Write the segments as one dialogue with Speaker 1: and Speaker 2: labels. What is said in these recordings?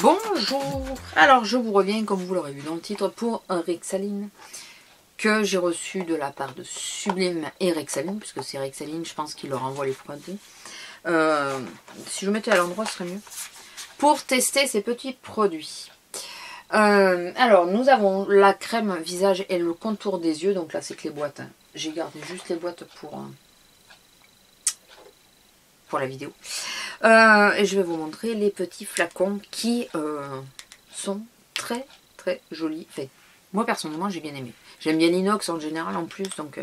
Speaker 1: Bonjour. Alors je vous reviens comme vous l'aurez vu dans le titre pour un Rexaline que j'ai reçu de la part de Sublime et Rexaline, puisque c'est Rexaline, je pense qu'il leur envoie les produits. Si je mettais à l'endroit ce serait mieux. Pour tester ces petits produits. Alors nous avons la crème visage et le contour des yeux, donc là c'est que les boîtes. Hein. J'ai gardé juste les boîtes pour la vidéo. Et je vais vous montrer les petits flacons qui sont très très jolis. Enfin, moi personnellement j'ai bien aimé. J'aime bien l'inox en général en plus, donc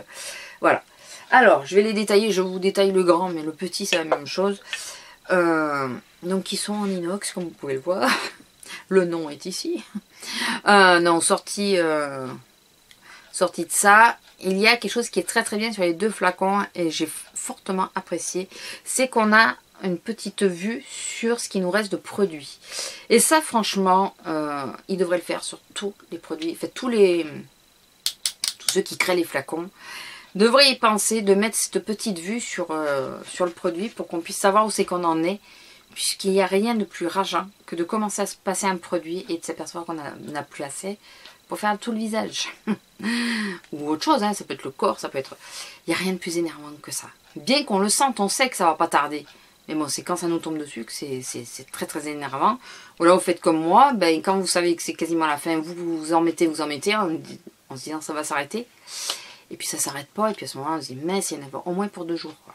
Speaker 1: voilà. Alors je vais les détailler, je vous détaille le grand, mais le petit c'est la même chose. Donc ils sont en inox comme vous pouvez le voir. Le nom est ici. Non, sorti de ça, il y a quelque chose qui est très très bien sur les deux flacons et j'ai fortement apprécié. C'est qu'on a une petite vue sur ce qui nous reste de produits. Et ça franchement, ils devraient le faire sur tous les produits. En fait, tous ceux qui créent les flacons devraient y penser de mettre cette petite vue sur le produit pour qu'on puisse savoir où c'est qu'on en est. Puisqu'il n'y a rien de plus rageant que de commencer à se passer un produit et de s'apercevoir qu'on n'a plus assez pour faire tout le visage. Ou autre chose, hein, ça peut être le corps, ça peut être... Il n'y a rien de plus énervant que ça. Bien qu'on le sente, on sait que ça va pas tarder. Mais bon, c'est quand ça nous tombe dessus que c'est très très énervant. Ou là, vous faites comme moi, ben, quand vous savez que c'est quasiment la fin, vous en mettez, en se disant ça va s'arrêter. Et puis ça s'arrête pas, et puis à ce moment-là, on se dit, mais il y en a au moins pour 2 jours, quoi.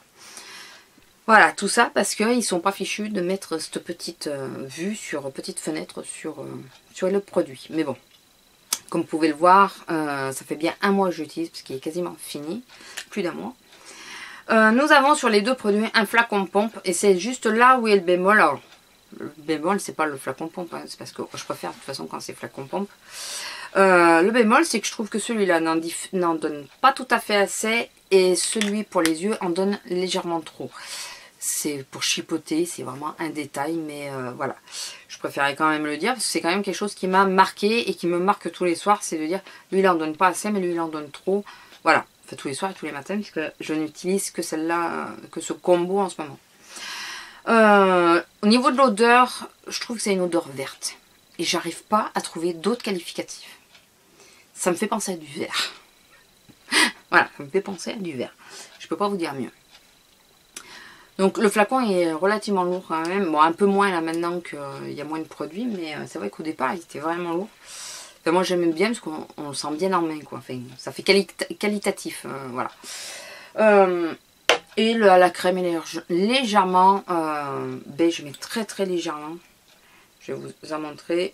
Speaker 1: Voilà, tout ça parce qu'ils ne sont pas fichus de mettre cette petite vue petite fenêtre sur le produit. Mais bon, comme vous pouvez le voir, ça fait bien 1 mois que j'utilise parce qu'il est quasiment fini, plus d'1 mois. Nous avons sur les deux produits un flacon pompe et c'est juste là où est le bémol. Alors, le bémol, c'est pas le flacon pompe, hein, c'est parce que je préfère de toute façon quand c'est flacon pompe. Le bémol, c'est que je trouve que celui-là n'en donne pas tout à fait assez et celui pour les yeux en donne légèrement trop. C'est pour chipoter, c'est vraiment un détail, mais voilà. Je préférais quand même le dire, parce que c'est quand même quelque chose qui m'a marqué et qui me marque tous les soirs, c'est de dire, lui il en donne pas assez, mais lui il en donne trop. Voilà, enfin tous les soirs et tous les matins, puisque je n'utilise que celle-là, que ce combo en ce moment. Au niveau de l'odeur, je trouve que c'est une odeur verte. Et j'arrive pas à trouver d'autres qualificatifs. Ça me fait penser à du vert. Voilà, ça me fait penser à du vert. Je peux pas vous dire mieux. Donc le flacon est relativement lourd quand même. Bon, un peu moins là maintenant qu'il y a moins de produits, mais c'est vrai qu'au départ il était vraiment lourd. Enfin, moi j'aime bien parce qu'on le sent bien en main, quoi. Enfin, ça fait qualitatif, voilà. Et la crème est légèrement beige, mais très très légèrement. Je vais vous en montrer.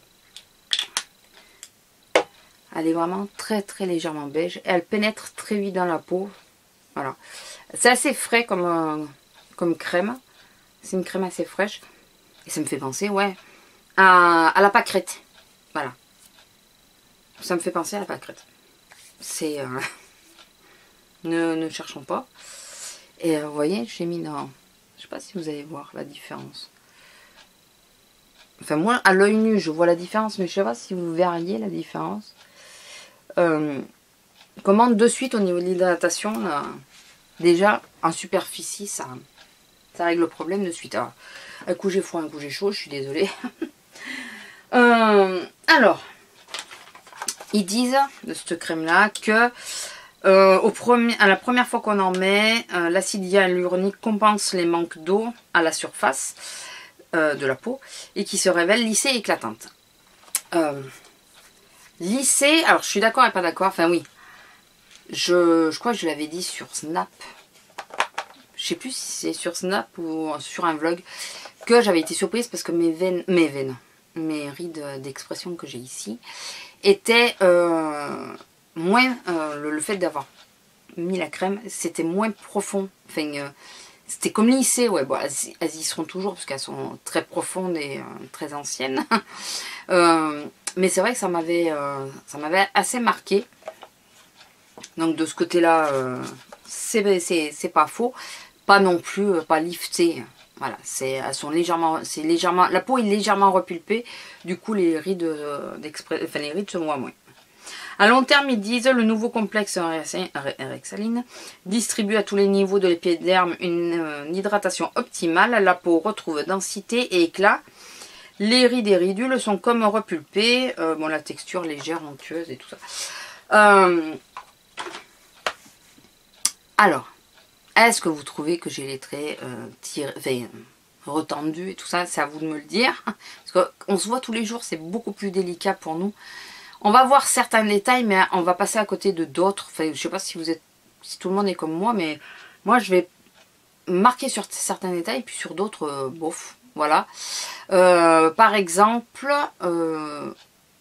Speaker 1: Elle est vraiment très très légèrement beige. Elle pénètre très vite dans la peau. Voilà. C'est assez frais comme crème. C'est une crème assez fraîche. Et ça me fait penser, ouais, à la pâquerette. Voilà. Ça me fait penser à la pâquerette. C'est... ne cherchons pas. Et vous voyez, j'ai mis dans... Je sais pas si vous allez voir la différence. Enfin, moi, à l'œil nu, je vois la différence. Mais je sais pas si vous verriez la différence. Comment de suite, au niveau de l'hydratation, déjà, en superficie, ça règle le problème de suite. Alors, un coup j'ai froid, un coup j'ai chaud, je suis désolée. Alors, ils disent de cette crème-là que à la première fois qu'on en met, l'acide hyaluronique compense les manques d'eau à la surface de la peau et qui se révèle lissée et éclatante. Lissée, alors je suis d'accord et pas d'accord, enfin oui. Je crois que je l'avais dit sur Snap. Je sais plus si c'est sur Snap ou sur un vlog que j'avais été surprise parce que mes rides d'expression que j'ai ici étaient moins, le fait d'avoir mis la crème, c'était moins profond. Enfin, c'était comme lissé, ouais, bon, elles y seront toujours parce qu'elles sont très profondes et très anciennes. Mais c'est vrai que ça m'avait assez marqué. Donc de ce côté-là, c'est pas faux. Pas non plus, pas lifté. Voilà, elles sont légèrement, la peau est légèrement repulpée. Du coup, les rides se voient moins. À long terme, ils disent le nouveau complexe Rexaline distribue à tous les niveaux de l'épiderme une hydratation optimale. La peau retrouve densité et éclat. Les rides et ridules sont comme repulpées. Bon, la texture légère, onctueuse et tout ça. Alors, est-ce que vous trouvez que j'ai les traits retendus et tout ça? C'est à vous de me le dire. Parce qu'on se voit tous les jours, c'est beaucoup plus délicat pour nous. On va voir certains détails, mais on va passer à côté de d'autres. Enfin, je sais pas si si tout le monde est comme moi, mais moi je vais marquer sur certains détails, puis sur d'autres, bof. Voilà. Par exemple,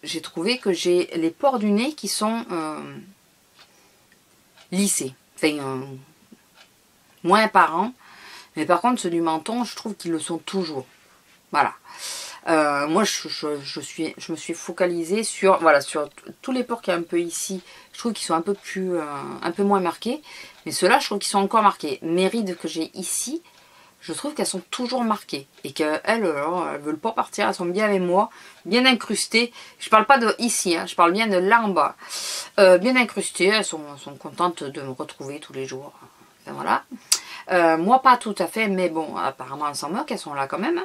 Speaker 1: j'ai trouvé que j'ai les pores du nez qui sont lissés. Enfin, moins apparents. Mais par contre, ceux du menton, je trouve qu'ils le sont toujours. Voilà. Moi, je me suis focalisée sur, voilà, sur tous les pores qu'il y a un peu ici. Je trouve qu'ils sont un peu moins marqués. Mais ceux-là, je trouve qu'ils sont encore marqués. Mes rides que j'ai ici, je trouve qu'elles sont toujours marquées. Et qu'elles, elles veulent pas partir. Elles sont bien avec moi, bien incrustées. Je parle pas de ici, hein, je parle bien de là en bas. Bien incrustées, elles sont contentes de me retrouver tous les jours. Enfin, voilà. Moi, pas tout à fait, mais bon, apparemment, elles s'en moquent, elles sont là quand même.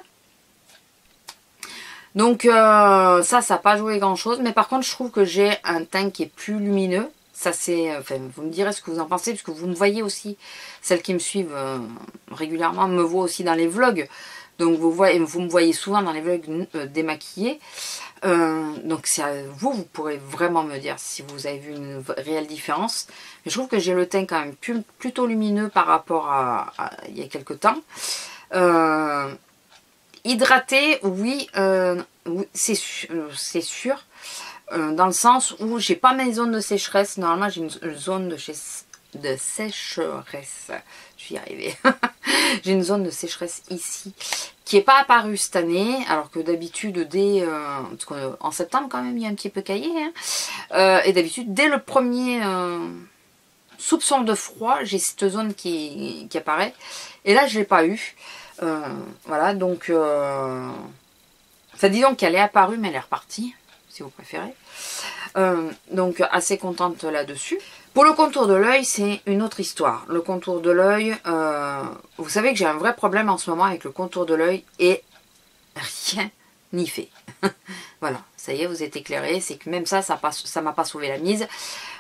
Speaker 1: Donc ça n'a pas joué grand chose. Mais par contre, je trouve que j'ai un teint qui est plus lumineux. Ça c'est, enfin, vous me direz ce que vous en pensez, puisque vous me voyez aussi, celles qui me suivent régulièrement me voient aussi dans les vlogs. Donc vous me voyez souvent dans les vlogs démaquillés. Donc c'est à vous, vous pourrez vraiment me dire si vous avez vu une réelle différence. Mais je trouve que j'ai le teint quand même plutôt lumineux par rapport à il y a quelques temps. Hydraté, oui, c'est sûr. Dans le sens où j'ai pas mes zones de sécheresse. Normalement, j'ai une zone de sécheresse. Je vais y arriver. J'ai une zone de sécheresse ici qui n'est pas apparue cette année. Alors que d'habitude, parce qu'en septembre, quand même, il y a un petit peu caillé. Hein, et d'habitude, dès le premier soupçon de froid, j'ai cette zone qui apparaît. Et là, je ne l'ai pas eu. Voilà, donc... Enfin, disons qu'elle est apparue, mais elle est repartie, si vous préférez. Donc, assez contente là-dessus. Pour le contour de l'œil, c'est une autre histoire. Le contour de l'œil, vous savez que j'ai un vrai problème en ce moment avec le contour de l'œil et rien n'y fait. Voilà, ça y est, vous êtes éclairé. C'est que même ça m'a pas sauvé la mise.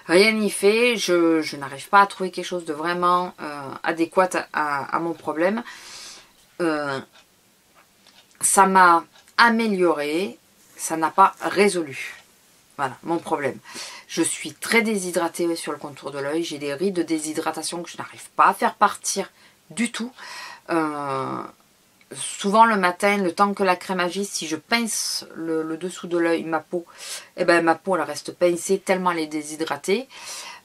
Speaker 1: Rien n'y fait. Je n'arrive pas à trouver quelque chose de vraiment adéquat à mon problème. Ça m'a amélioré, ça n'a pas résolu. Voilà, mon problème. Je suis très déshydratée sur le contour de l'œil. J'ai des rides de déshydratation que je n'arrive pas à faire partir du tout. Souvent le matin, le temps que la crème agisse, si je pince le dessous de l'œil, ma peau, eh ben, ma peau elle reste pincée tellement elle est déshydratée.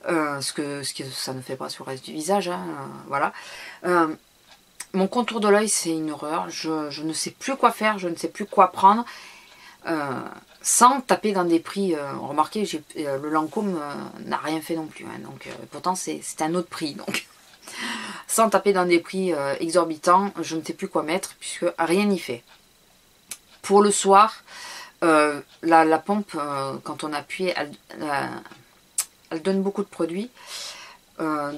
Speaker 1: Ce que ça ne fait pas sur le reste du visage. Hein, voilà. Mon contour de l'œil, c'est une horreur. Je ne sais plus quoi faire, je ne sais plus quoi prendre. Sans taper dans des prix. Remarquez, le Lancôme n'a rien fait non plus. Hein, donc, pourtant, c'est un autre prix. Donc, sans taper dans des prix exorbitants, je ne sais plus quoi mettre puisque rien n'y fait. Pour le soir, la pompe, quand on appuie, elle donne beaucoup de produits.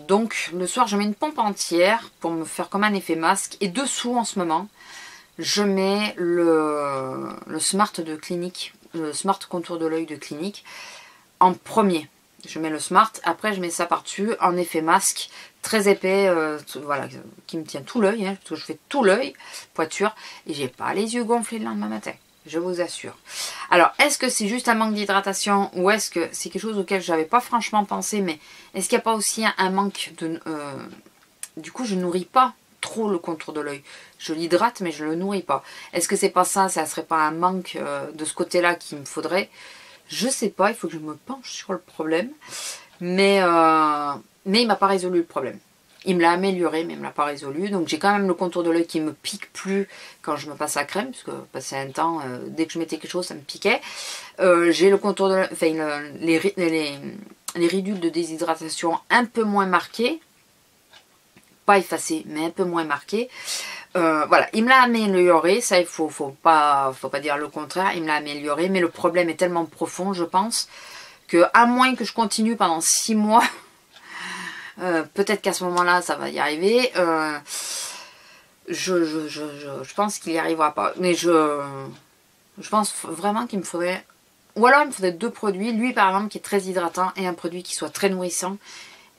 Speaker 1: Donc le soir je mets une pompe entière pour me faire comme un effet masque et dessous en ce moment je mets le Smart de Clinique, le Smart contour de l'œil de Clinique en premier. Je mets le Smart, après je mets ça par dessus en effet masque très épais, voilà, qui me tient tout l'œil, hein, parce que je fais tout l'œil, poiture, et j'ai pas les yeux gonflés le lendemain matin. Je vous assure. Alors, est-ce que c'est juste un manque d'hydratation ou est-ce que c'est quelque chose auquel je n'avais pas franchement pensé, mais est-ce qu'il n'y a pas aussi un manque de... du coup, je ne nourris pas trop le contour de l'œil. Je l'hydrate, mais je ne le nourris pas. Est-ce que c'est pas ça, ça serait pas un manque de ce côté-là qu'il me faudrait? Je sais pas, il faut que je me penche sur le problème. Mais il m'a pas résolu le problème. Il me l'a amélioré, mais il ne me l'a pas résolu. Donc j'ai quand même le contour de l'œil qui me pique plus quand je me passe la crème, parce que passé un temps, dès que je mettais quelque chose, ça me piquait. J'ai le contour de l'œil, enfin les ridules de déshydratation un peu moins marquées. Pas effacées, mais un peu moins marquées. Voilà, il me l'a amélioré, ça il faut pas dire le contraire, il me l'a amélioré, mais le problème est tellement profond, je pense, que à moins que je continue pendant 6 mois... peut-être qu'à ce moment-là, ça va y arriver. Je pense qu'il n'y arrivera pas. Mais Je pense vraiment qu'il me faudrait... Ou alors il me faudrait 2 produits. Lui par exemple qui est très hydratant et un produit qui soit très nourrissant.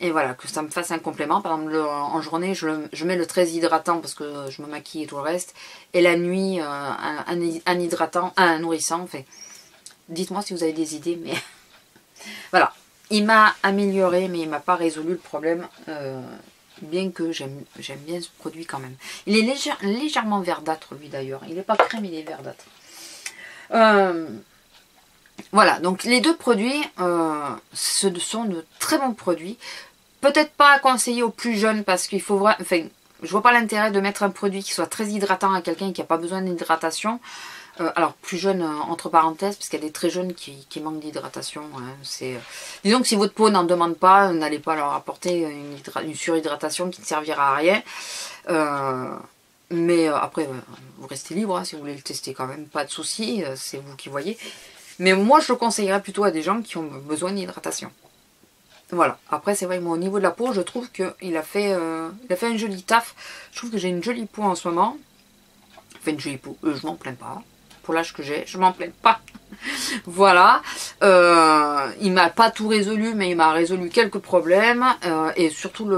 Speaker 1: Et voilà, que ça me fasse un complément. Par exemple en journée je mets le très hydratant parce que je me maquille et tout le reste. Et la nuit un hydratant, un nourrissant. Enfin, dites-moi si vous avez des idées. Mais voilà, il m'a amélioré mais il m'a pas résolu le problème. Bien que j'aime bien ce produit quand même. Il est légèrement verdâtre lui d'ailleurs. Il n'est pas crème, il est verdâtre. Voilà, donc les 2 produits, ce sont de très bons produits. Peut-être pas à conseiller aux plus jeunes parce qu'il faut vraiment... Enfin, je vois pas l'intérêt de mettre un produit qui soit très hydratant à quelqu'un qui n'a pas besoin d'hydratation. Alors, plus jeune, entre parenthèses, parce qu'il y a des très jeunes qui manquent d'hydratation. Hein, disons que si votre peau n'en demande pas, n'allez pas leur apporter une surhydratation qui ne servira à rien. Mais après, vous restez libre, hein, si vous voulez le tester quand même, pas de souci, c'est vous qui voyez. Mais moi, je le conseillerais plutôt à des gens qui ont besoin d'hydratation. Voilà. Après, c'est vrai, moi, au niveau de la peau, je trouve qu'il a fait un joli taf. Je trouve que j'ai une jolie peau en ce moment. Enfin, une jolie peau. Je m'en plains pas. Pour l'âge que j'ai, je m'en plains pas. Voilà. Il m'a pas tout résolu, mais il m'a résolu quelques problèmes. Et surtout,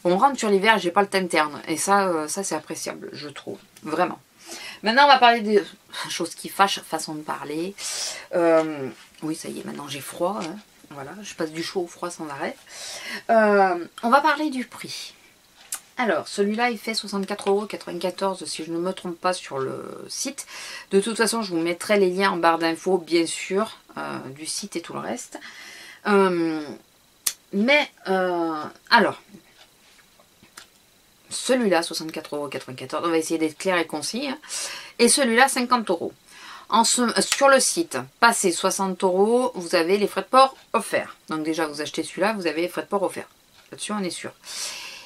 Speaker 1: on rentre sur l'hiver, j'ai pas le teint terne. Et ça c'est appréciable, je trouve. Vraiment. Maintenant, on va parler des choses qui fâchent, façon de parler. Oui, ça y est, maintenant j'ai froid. Hein. Voilà, je passe du chaud au froid sans arrêt. On va parler du prix. Alors, celui-là, il fait 64,94 € si je ne me trompe pas sur le site. De toute façon, je vous mettrai les liens en barre d'infos, bien sûr, du site et tout le reste. Alors, celui-là, 64,94 €, on va essayer d'être clair et concis. Hein. Et celui-là, 50 €. Sur le site, passé 60 €, vous avez les frais de port offerts. Donc déjà, vous achetez celui-là, vous avez les frais de port offerts. Là-dessus, on est sûr.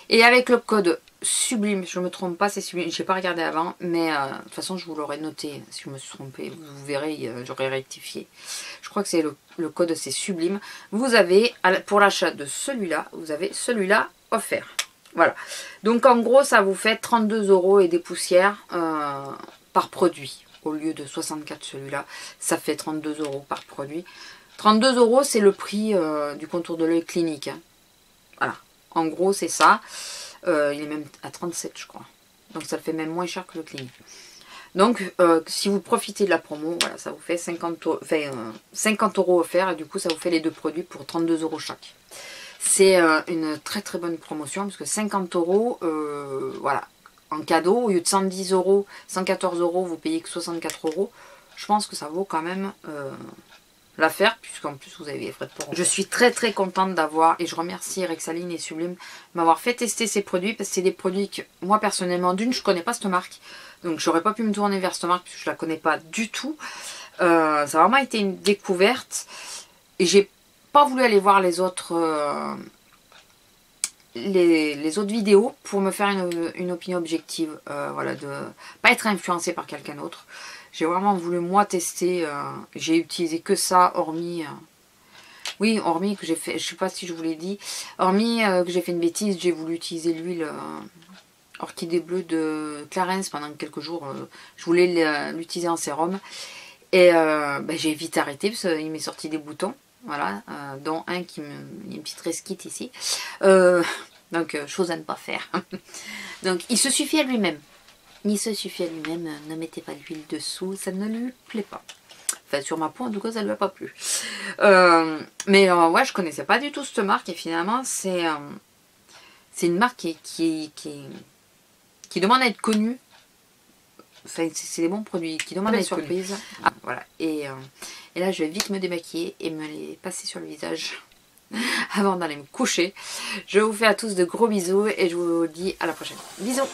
Speaker 1: Et avec le code Sublime, je ne me trompe pas, c'est Sublime, je n'ai pas regardé avant, mais de toute façon, je vous l'aurais noté. Si je me suis trompée, vous verrez, j'aurais rectifié. Je crois que c'est le code, c'est Sublime. Vous avez, pour l'achat de celui-là, vous avez celui-là offert. Voilà. Donc en gros, ça vous fait 32 € et des poussières par produit. Au lieu de 64 celui-là, ça fait 32 € par produit. 32 €, c'est le prix du contour de l'œil clinique. Hein. Voilà. En gros, c'est ça. Il est même à 37, je crois. Donc ça le fait même moins cher que le clinique. Donc, si vous profitez de la promo, voilà, ça vous fait 50 € offerts. Et du coup, ça vous fait les 2 produits pour 32 € chaque. C'est une très très bonne promotion. Parce que 50 €, voilà, en cadeau, au lieu de 110 €, 114 €, vous payez que 64 €. Je pense que ça vaut quand même... l'affaire, puisqu'en plus vous avez les frais de port. Je suis très très contente d'avoir, et je remercie Rexaline et Sublime m'avoir fait tester ces produits, parce que c'est des produits que moi personnellement, d'une, je connais pas cette marque, donc j'aurais pas pu me tourner vers cette marque, puisque je la connais pas du tout. Ça a vraiment été une découverte, et j'ai pas voulu aller voir les autres vidéos pour me faire une opinion objective, voilà, de pas être influencée par quelqu'un d'autre. J'ai vraiment voulu moi tester, j'ai utilisé que ça, hormis, oui, hormis que j'ai fait, je sais pas si je vous l'ai dit, hormis que j'ai fait une bêtise, j'ai voulu utiliser l'huile orchidée bleue de Clarins pendant quelques jours, je voulais l'utiliser en sérum, et j'ai vite arrêté parce qu'il m'est sorti des boutons, voilà, dont un qui me, il y a une petite resquite ici, donc chose à ne pas faire, donc il se suffit à lui-même. Il se suffit à lui-même, ne mettez pas d'huile dessous, ça ne lui plaît pas. Enfin, sur ma peau, en tout cas, ça ne lui a pas plu. Mais ouais, je connaissais pas du tout cette marque, et finalement, c'est une marque qui demande à être connue. Enfin, c'est des bons produits qui demandent à être surprise. Ah, voilà. Et là, je vais vite me démaquiller et me les passer sur le visage avant d'aller me coucher. Je vous fais à tous de gros bisous et je vous dis à la prochaine. Bisous!